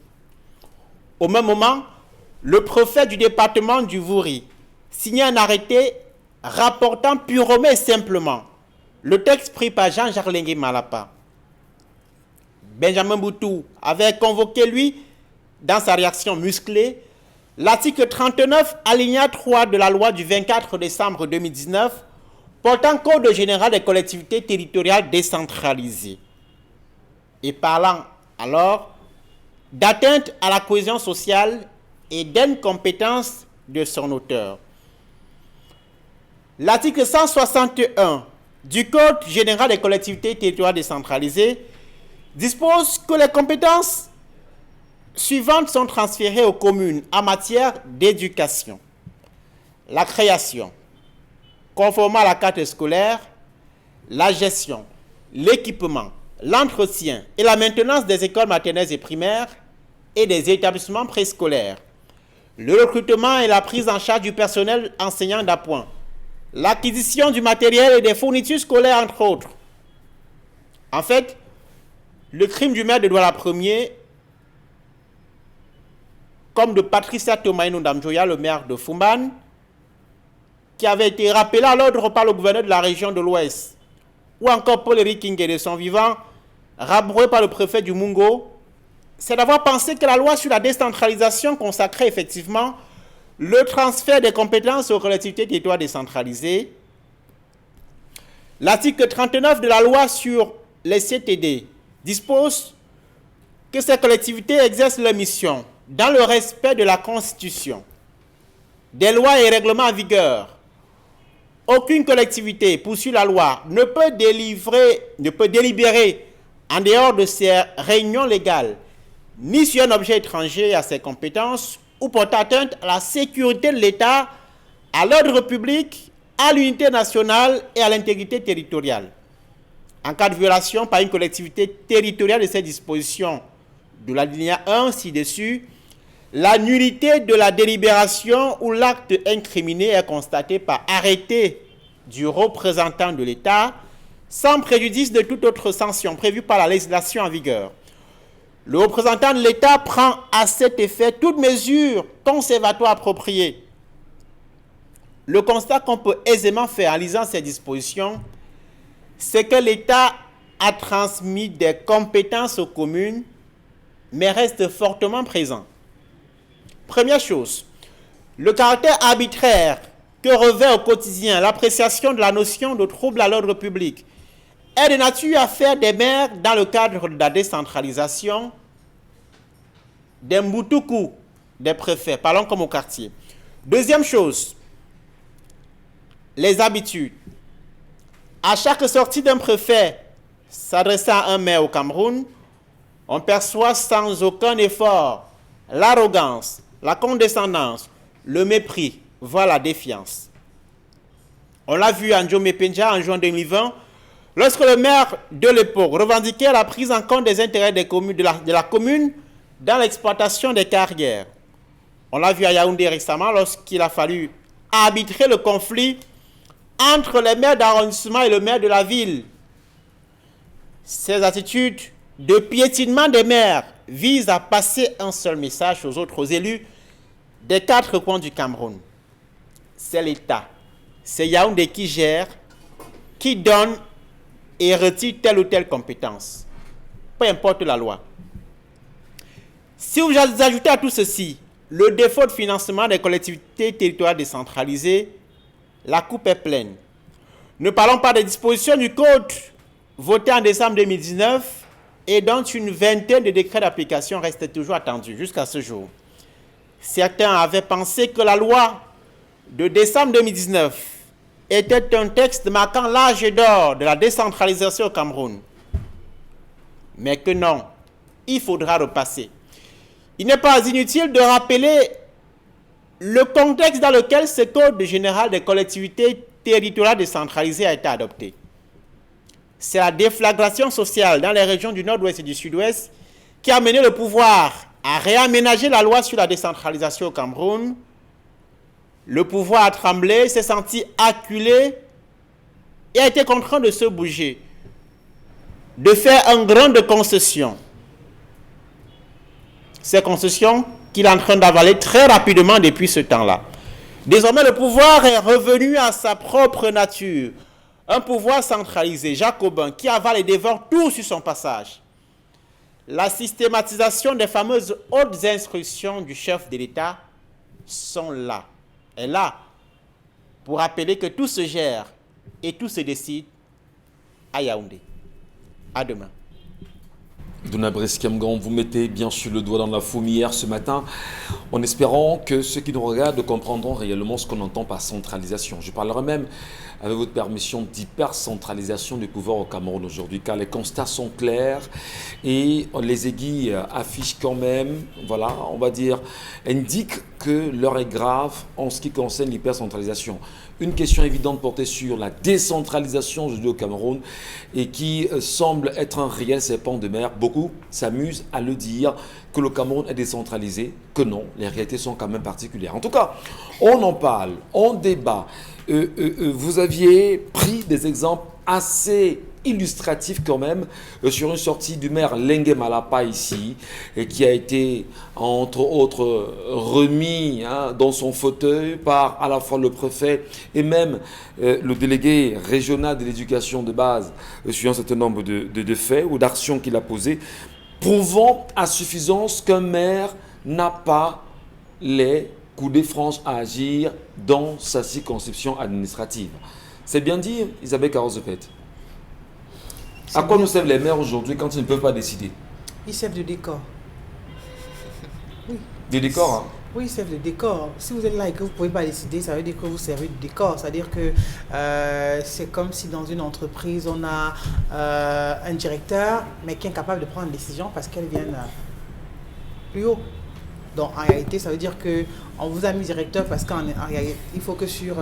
Au même moment, le préfet du département du Vouri signait un arrêté rapportant purement et simplement le texte pris par Jean-Jacques Lengue Malapa. Benjamin Boutou avait convoqué, lui, dans sa réaction musclée, l'article 39, alinéa 3 de la loi du 24 décembre 2019 portant Code général des collectivités territoriales décentralisées et parlant alors d'atteinte à la cohésion sociale et d'incompétence de son auteur. L'article 161 du Code général des collectivités territoriales décentralisées dispose que les compétences suivantes sont transférées aux communes en matière d'éducation. La création, conformément à la carte scolaire, la gestion, l'équipement, l'entretien et la maintenance des écoles maternelles et primaires et des établissements préscolaires, le recrutement et la prise en charge du personnel enseignant d'appoint, l'acquisition du matériel et des fournitures scolaires, entre autres. En fait, le crime du maire de Douala-Premier, comme de Patricia Tomaino Ndamjoya, le maire de Fumban, qui avait été rappelé à l'ordre par le gouverneur de la région de l'Ouest, ou encore Paul-Éric Kingé de son vivant, rabroué par le préfet du Mungo, c'est d'avoir pensé que la loi sur la décentralisation consacrait effectivement le transfert des compétences aux collectivités territoriales décentralisées. L'article 39 de la loi sur les CTD dispose que ces collectivités exercent leur mission dans le respect de la Constitution, des lois et règlements en vigueur. Aucune collectivité, poursuit la loi, ne peut délibérer en dehors de ses réunions légales, ni sur un objet étranger à ses compétences, ou porter atteinte à la sécurité de l'État, à l'ordre public, à l'unité nationale et à l'intégrité territoriale. En cas de violation par une collectivité territoriale de ces dispositions de l'alinéa 1 ci-dessus, la nullité de la délibération ou l'acte incriminé est constaté par arrêté du représentant de l'État, sans préjudice de toute autre sanction prévue par la législation en vigueur. Le représentant de l'État prend à cet effet toute mesure conservatoire appropriée le constat qu'on peut aisément faire en lisant ces dispositions, c'est que l'État a transmis des compétences aux communes, mais reste fortement présent. Première chose, le caractère arbitraire que revêt au quotidien l'appréciation de la notion de trouble à l'ordre public est de nature à faire des maires, dans le cadre de la décentralisation, des moutoukou des préfets, parlons comme au quartier. Deuxième chose, les habitudes. À chaque sortie d'un préfet s'adressant à un maire au Cameroun, on perçoit sans aucun effort l'arrogance, la condescendance, le mépris, voire la défiance. On l'a vu à Njome Penja en juin 2020, lorsque le maire de l'époque revendiquait la prise en compte des intérêts des communes, de la commune dans l'exploitation des carrières. On l'a vu à Yaoundé récemment lorsqu'il a fallu arbitrer le conflit entre les maires d'arrondissement et le maire de la ville. Ces attitudes de piétinement des maires visent à passer un seul message aux autres élus des 4 coins du Cameroun. C'est l'État, c'est Yaoundé qui gère, qui donne et retire telle ou telle compétence, peu importe la loi. Si vous ajoutez à tout ceci le défaut de financement des collectivités territoriales décentralisées, la coupe est pleine. Ne parlons pas des dispositions du Code voté en décembre 2019 et dont une vingtaine de décrets d'application restent toujours attendus jusqu'à ce jour. Certains avaient pensé que la loi de décembre 2019 était un texte marquant l'âge d'or de la décentralisation au Cameroun. Mais que non, il faudra repasser. Il n'est pas inutile de rappeler le contexte dans lequel ce Code général des collectivités territoriales décentralisées a été adopté. C'est la déflagration sociale dans les régions du nord-ouest et du sud-ouest qui a mené le pouvoir à réaménager la loi sur la décentralisation au Cameroun. Le pouvoir a tremblé, s'est senti acculé et a été contraint de se bouger, de faire un grand de concessions. Ces concessions qu'il est en train d'avaler très rapidement depuis ce temps-là. Désormais, le pouvoir est revenu à sa propre nature. Un pouvoir centralisé, jacobin, qui avale et dévore tout sur son passage. La systématisation des fameuses hautes instructions du chef de l'État est là pour rappeler que tout se gère et tout se décide à Yaoundé. À demain. Dona Brice-Kiamgan, vous mettez bien sûr le doigt dans la fourmilière ce matin, en espérant que ceux qui nous regardent comprendront réellement ce qu'on entend par centralisation. Je parlerai même, avec votre permission, d'hypercentralisation du pouvoir au Cameroun aujourd'hui, car les constats sont clairs et les aiguilles affichent quand même, voilà, on va dire, indiquent que l'heure est grave en ce qui concerne l'hypercentralisation. Une question évidente portée sur la décentralisation aujourd'hui au Cameroun et qui semble être un réel serpent de mer. Beaucoup s'amusent à le dire, que le Cameroun est décentralisé, que non, les réalités sont quand même particulières. En tout cas, on en parle, on débat. Vous aviez pris des exemples assez illustratif quand même sur une sortie du maire Lengue Malapa ici et qui a été entre autres remis dans son fauteuil par à la fois le préfet et même le délégué régional de l'éducation de base sur un certain nombre de faits ou d'actions qu'il a posées, prouvant à suffisance qu'un maire n'a pas les coudées franches à agir dans sa circonscription administrative. C'est bien dit, Isabelle Carozepet. À quoi nous servent les maires aujourd'hui quand ils ne peuvent pas décider? Ils servent de décor. Oui. Des décors, hein? Oui, ils servent de décor. Si vous êtes là et que vous ne pouvez pas décider, ça veut dire que vous servez de décor. C'est-à-dire que c'est comme si dans une entreprise, on a un directeur, mais qui est incapable de prendre une décision parce qu'elle vient plus haut. Donc en réalité, ça veut dire qu'on vous a mis directeur parce qu'il faut que sur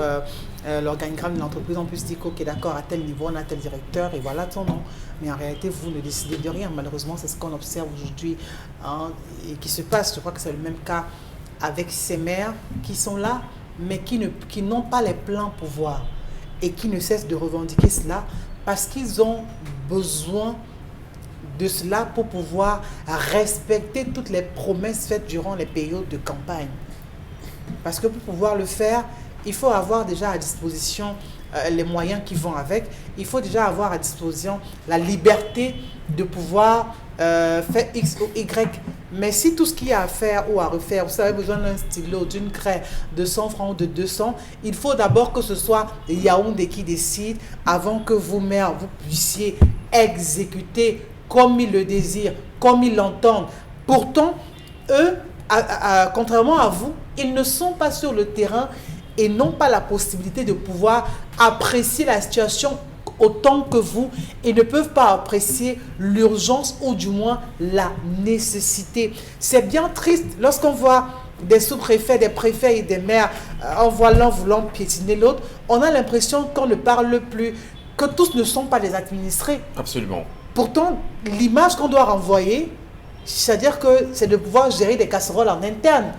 l'organigramme de l'entreprise, on puisse dire ok, d'accord, à tel niveau, on a tel directeur et voilà ton nom. Mais en réalité, vous ne décidez de rien. Malheureusement, c'est ce qu'on observe aujourd'hui et qui se passe. Je crois que c'est le même cas avec ces maires qui sont là, mais qui n'ont pas les pleins pouvoirs et qui ne cessent de revendiquer cela parce qu'ils ont besoin de cela pour pouvoir respecter toutes les promesses faites durant les périodes de campagne. Parce que pour pouvoir le faire, il faut avoir déjà à disposition les moyens qui vont avec. Il faut déjà avoir à disposition la liberté de pouvoir faire X ou Y. Mais si tout ce qu'il y a à faire ou à refaire, vous avez besoin d'un stylo, d'une craie de 100 francs ou de 200, il faut d'abord que ce soit Yaoundé qui décide avant que vous, maire, vous puissiez exécuter comme ils le désirent, comme ils l'entendent. Pourtant, eux, contrairement à vous, ils ne sont pas sur le terrain et n'ont pas la possibilité de pouvoir apprécier la situation autant que vous et ne peuvent pas apprécier l'urgence ou du moins la nécessité. C'est bien triste lorsqu'on voit des sous-préfets, des préfets et des maires en voulant piétiner l'autre. On a l'impression qu'on ne parle plus, que tous ne sont pas des administrés. Absolument. Pourtant, l'image qu'on doit renvoyer, c'est-à-dire que c'est de pouvoir gérer des casseroles en interne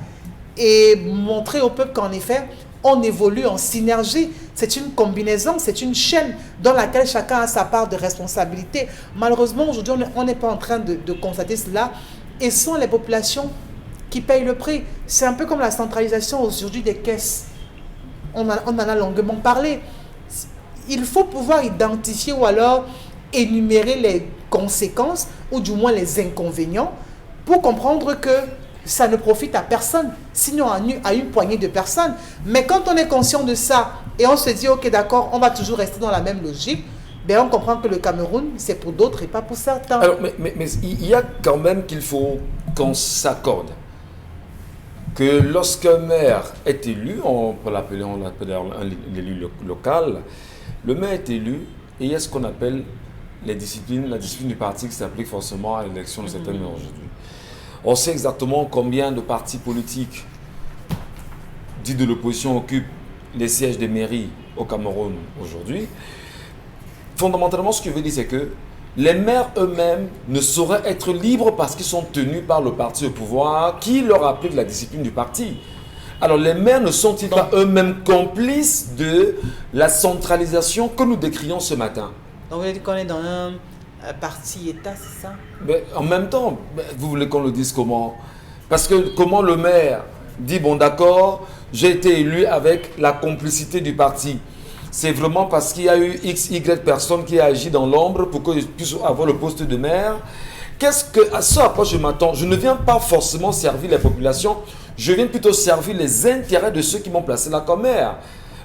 et montrer au peuple qu'en effet, on évolue en synergie. C'est une combinaison, c'est une chaîne dans laquelle chacun a sa part de responsabilité. Malheureusement, aujourd'hui, on n'est pas en train de constater cela. Et ce sont les populations qui payent le prix. C'est un peu comme la centralisation aujourd'hui des caisses. On en a longuement parlé. Il faut pouvoir identifier ou alors énumérer les conséquences ou du moins les inconvénients pour comprendre que ça ne profite à personne, sinon à une poignée de personnes. Mais quand on est conscient de ça et on se dit, ok, d'accord, on va toujours rester dans la même logique, ben on comprend que le Cameroun, c'est pour d'autres et pas pour certains. Alors, mais il y a quand même qu'il faut qu'on s'accorde que lorsqu'un maire est élu, on l'appelle l'élu local, le maire est élu et il y a ce qu'on appelle la discipline du parti qui s'applique forcément à l'élection de certains maires aujourd'hui. On sait exactement combien de partis politiques dits de l'opposition occupent les sièges des mairies au Cameroun aujourd'hui. Fondamentalement, ce que je veux dire, c'est que les maires eux-mêmes ne sauraient être libres parce qu'ils sont tenus par le parti au pouvoir qui leur applique la discipline du parti. Alors les maires ne sont-ils pas eux-mêmes complices de la centralisation que nous décrions ce matin? Donc vous voulez dire qu'on est dans un parti-État, c'est ça? Mais en même temps, vous voulez qu'on le dise comment? Parce que comment le maire dit, bon d'accord, j'ai été élu avec la complicité du parti. C'est vraiment parce qu'il y a eu X, Y personnes qui a agi dans l'ombre pour que je puisse avoir le poste de maire. À ce à quoi je m'attends? Je ne viens pas forcément servir les populations, je viens plutôt servir les intérêts de ceux qui m'ont placé là comme maire.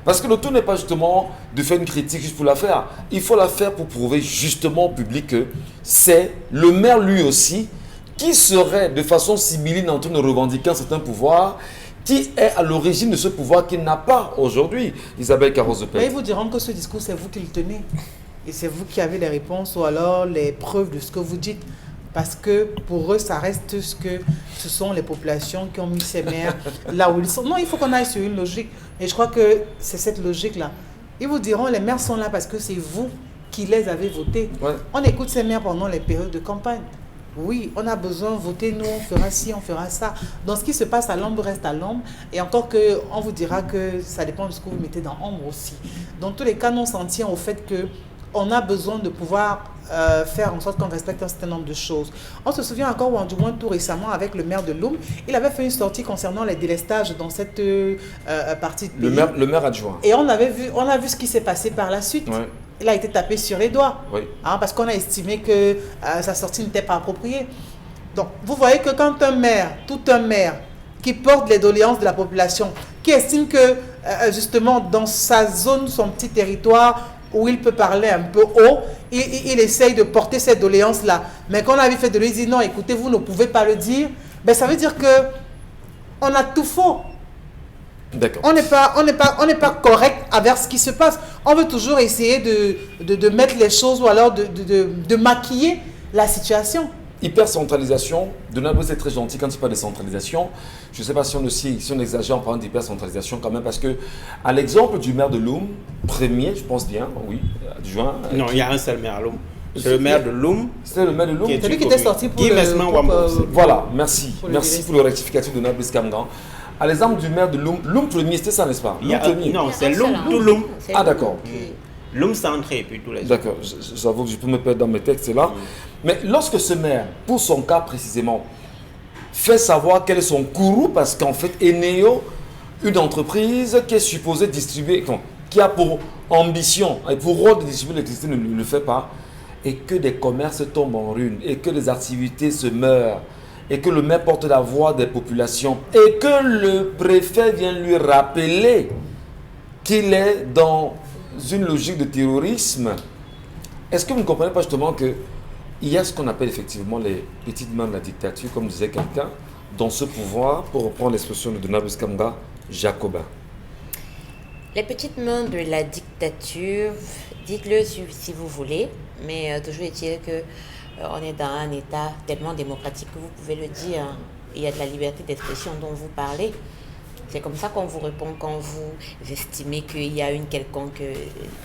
Parce que le tout n'est pas justement de faire une critique juste pour la faire. Il faut la faire pour prouver justement au public que c'est le maire lui aussi qui serait de façon sibylline en train de revendiquer un certain pouvoir, qui est à l'origine de ce pouvoir qu'il n'a pas aujourd'hui. Isabelle Carrozepel. Ils vous diront que ce discours, c'est vous qui le tenez. Et c'est vous qui avez les réponses ou alors les preuves de ce que vous dites. Parce que pour eux, ça reste ce sont les populations qui ont mis ces maires là où ils sont. Non, il faut qu'on aille sur une logique. Et je crois que c'est cette logique-là. Ils vous diront, les maires sont là parce que c'est vous qui les avez votés. Ouais. On écoute ces maires pendant les périodes de campagne. Oui, on a besoin de voter, nous on fera ci, on fera ça. Donc ce qui se passe à l'ombre reste à l'ombre. Et encore qu'on vous dira que ça dépend de ce que vous mettez dans l'ombre aussi. Dans tous les cas, nous on s'en tient au fait qu'on a besoin de pouvoir faire en sorte qu'on respecte un certain nombre de choses. On se souvient encore, ou du moins tout récemment, avec le maire de Loum, il avait fait une sortie concernant les délestages dans cette partie de pays. Le maire adjoint. Et on a vu ce qui s'est passé par la suite. Ouais. Il a été tapé sur les doigts, oui. Parce qu'on a estimé que sa sortie n'était pas appropriée. Donc, vous voyez que quand tout un maire qui porte les doléances de la population, qui estime que justement dans sa zone, son petit territoire, où il peut parler un peu haut, il essaye de porter ces doléances-là. Mais quand on a fait de lui dire non, écoutez, vous ne pouvez pas le dire, ben ça veut dire qu'on a tout faux. D'accord. On n'est pas correct avec ce qui se passe. On veut toujours essayer de mettre les choses ou alors de maquiller la situation. Hypercentralisation, de Nabo c'est très gentil quand il parle de centralisation. Je ne sais pas si on exagère en parlant d'hypercentralisation quand même, parce que à l'exemple du maire de Loum, premier, je pense bien, oui, adjoint. Non, il y a un seul maire à Loum. C'est le maire de Loum. C'est le maire de Loum. C'est lui qui était sorti pour voilà, merci. Merci pour le rectificatif de Nabo Skamgan. À l'exemple du maire de Loum, Loum premier, c'était ça, n'est-ce pas? Non, c'est Loum, tout Loum. Ah, d'accord. Loum centré et puis tous les autres. D'accord, j'avoue que je peux me perdre dans mes textes là. Mais lorsque ce maire, pour son cas précisément, fait savoir quel est son courroux, parce qu'en fait, Eneo une entreprise qui est supposée distribuer, qui a pour ambition et pour rôle de distribuer l'électricité ne le fait pas, et que des commerces tombent en ruine, et que les activités se meurent, et que le maire porte la voix des populations, et que le préfet vient lui rappeler qu'il est dans une logique de terrorisme, est-ce que vous ne comprenez pas justement qu'il y a ce qu'on appelle effectivement les petites mains de la dictature, comme disait quelqu'un, dans ce pouvoir, pour reprendre l'expression de Donald Kamga, jacobin? Les petites mains de la dictature, dites-le si vous voulez, mais toujours est-il que on est dans un État tellement démocratique que vous pouvez le dire. Il y a de la liberté d'expression dont vous parlez. C'est comme ça qu'on vous répond quand vous estimez qu'il y a une quelconque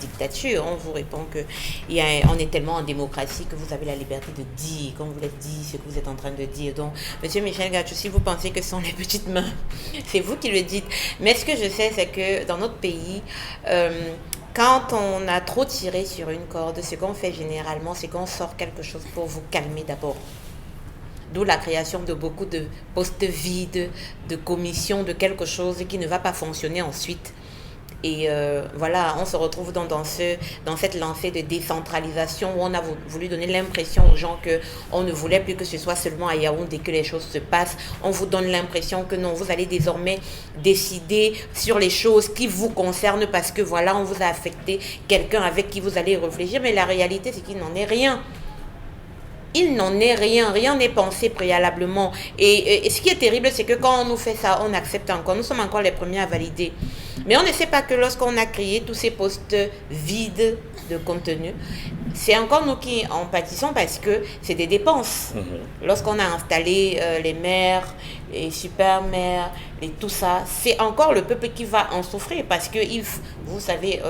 dictature. On vous répond qu'on est tellement en démocratie que vous avez la liberté de dire, comme vous l'avez dit, ce que vous êtes en train de dire. Donc, Monsieur Michel Gachou, si vous pensez que ce sont les petites mains, c'est vous qui le dites. Mais ce que je sais, c'est que dans notre pays, quand on a trop tiré sur une corde, ce qu'on fait généralement, c'est qu'on sort quelque chose pour vous calmer d'abord. D'où la création de beaucoup de postes vides, de commissions, de quelque chose qui ne va pas fonctionner ensuite. Et voilà, on se retrouve dans cette lancée de décentralisation où on a voulu donner l'impression aux gens qu'on ne voulait plus que ce soit seulement à Yaoundé que les choses se passent. On vous donne l'impression que non, vous allez désormais décider sur les choses qui vous concernent parce que voilà, on vous a affecté quelqu'un avec qui vous allez réfléchir. Mais la réalité, c'est qu'il n'en est rien. Il n'en est rien, rien n'est pensé préalablement. Et ce qui est terrible, c'est que quand on nous fait ça, on accepte encore. Nous sommes encore les premiers à valider. Mais on ne sait pas que lorsqu'on a créé tous ces postes vides de contenu, c'est encore nous qui en pâtissons parce que c'est des dépenses. Lorsqu'on a installé les maires, les super maires et tout ça, c'est encore le peuple qui va en souffrir parce que, vous savez...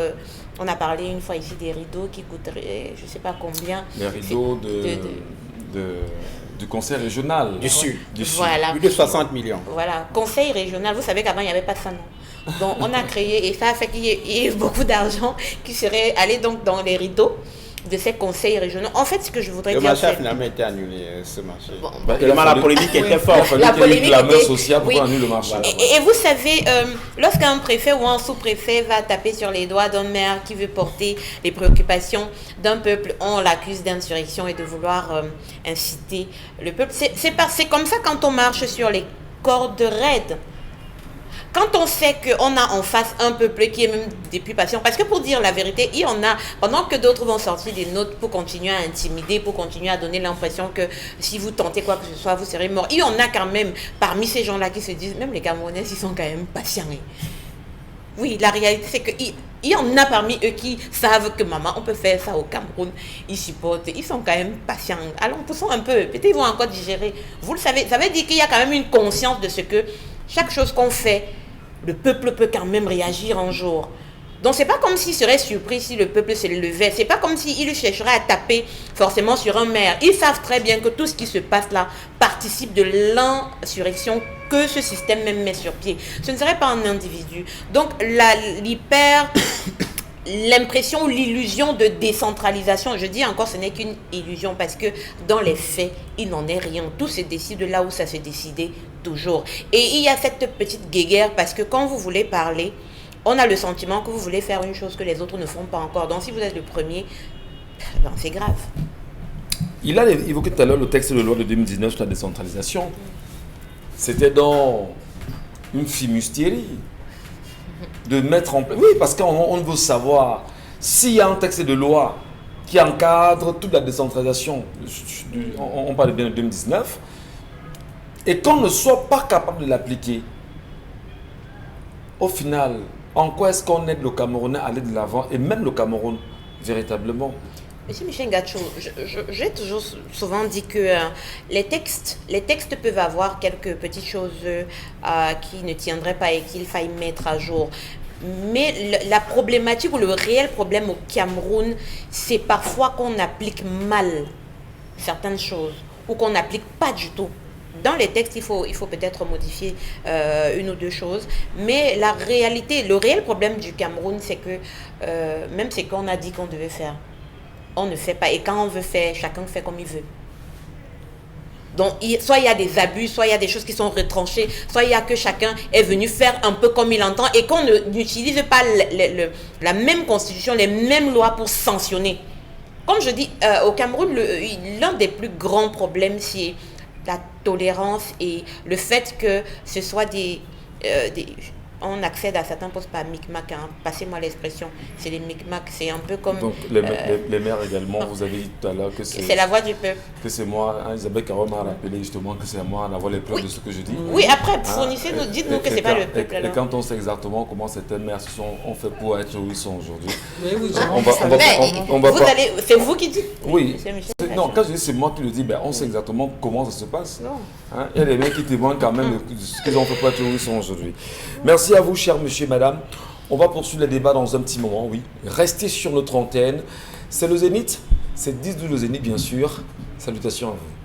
on a parlé une fois ici des rideaux qui coûteraient, je ne sais pas combien. Les rideaux du conseil régional. Du Sud. Voilà. Plus de 60 millions. Voilà. Conseil régional, vous savez qu'avant, il n'y avait pas ça, non. Donc, on a créé, et ça a fait qu'il y ait eu beaucoup d'argent qui serait allé donc dans les rideaux de ces conseils régionaux. En fait, ce que je voudrais le dire, marché a finalement été annulé, ce marché. Bon, la polémique était forte. La polémique était sociale pour annuler le marché. Voilà. Et vous savez, lorsqu'un préfet ou un sous-préfet va taper sur les doigts d'un maire qui veut porter les préoccupations d'un peuple, on l'accuse d'insurrection et de vouloir inciter le peuple. C'est comme ça quand on marche sur les cordes raides. Quand on sait qu'on a en face un peuple qui est même depuis patient, parce que pour dire la vérité, il y en a, pendant que d'autres vont sortir des notes pour continuer à intimider, pour continuer à donner l'impression que si vous tentez quoi que ce soit, vous serez mort. Il y en a quand même parmi ces gens-là qui se disent, même les Camerounais, ils sont quand même patients. Oui, la réalité, c'est qu'il y en a parmi eux qui savent que maman, on peut faire ça au Cameroun. Ils supportent, ils sont quand même patients. Allons, poussons un peu, peut-être ils vont encore digérer. Vous le savez, ça veut dire qu'il y a quand même une conscience de ce que chaque chose qu'on fait, le peuple peut quand même réagir un jour. Donc c'est pas comme s'il serait surpris si le peuple se levait. C'est pas comme s'il chercherait à taper forcément sur un maire. Ils savent très bien que tout ce qui se passe là participe de l'insurrection que ce système même met sur pied. Ce ne serait pas un individu. Donc l'impression ou l'illusion de décentralisation, je dis encore, ce n'est qu'une illusion parce que dans les faits, il n'en est rien. Tout se décide là où ça se décidait toujours. Et il y a cette petite guéguerre parce que quand vous voulez parler, on a le sentiment que vous voulez faire une chose que les autres ne font pas encore. Donc si vous êtes le premier, ben, c'est grave. Il a évoqué tout à l'heure le texte de loi de 2019 sur la décentralisation. C'était dans une fumustierie de mettre en place... Oui, parce qu'on veut savoir s'il y a un texte de loi qui encadre toute la décentralisation, on parle bien de 2019, et qu'on ne soit pas capable de l'appliquer, au final, en quoi est-ce qu'on aide le Camerounais à aller de l'avant, et même le Cameroun, véritablement? Monsieur Michel Gachou, j'ai toujours souvent dit que les textes peuvent avoir quelques petites choses qui ne tiendraient pas et qu'il faille mettre à jour. Mais la problématique ou le réel problème au Cameroun, c'est parfois qu'on applique mal certaines choses ou qu'on n'applique pas du tout. Dans les textes, il faut peut-être modifier une ou deux choses. Mais la réalité, le réel problème du Cameroun, c'est que même ce qu'on a dit qu'on devait faire, on ne fait pas. Et quand on veut faire, chacun fait comme il veut. Donc, soit il y a des abus, soit il y a des choses qui sont retranchées, soit il y a que chacun est venu faire un peu comme il entend et qu'on n'utilise pas la même constitution, les mêmes lois pour sanctionner. Comme je dis, au Cameroun, l'un des plus grands problèmes, c'est la tolérance et le fait que ce soit on accède à certains postes par micmac, hein. Passez-moi l'expression, c'est les micmacs, c'est un peu comme... Donc les maires également, vous avez dit tout à l'heure que c'est la voix du peuple. Que c'est moi, hein, Isabelle Caron m'a rappelé justement que c'est à moi d'avoir les preuves de ce que je dis. Oui, après, fournissez-nous, dites-nous que c'est pas le peuple. Et quand on sait exactement comment certaines maires ont fait pour être où ils sont aujourd'hui, c'est vous qui dites. Oui. Non, quand je dis c'est moi qui le dis, on sait exactement comment ça se passe. Hein, il y a des mecs qui témoignent quand même de ce qu'ils ont fait pour être où ils sont aujourd'hui. Merci à vous, chers monsieur et madame. On va poursuivre le débat dans un petit moment, oui. Restez sur notre antenne. C'est le Zénith, c'est 10-12 le Zénith, bien sûr. Salutations à vous.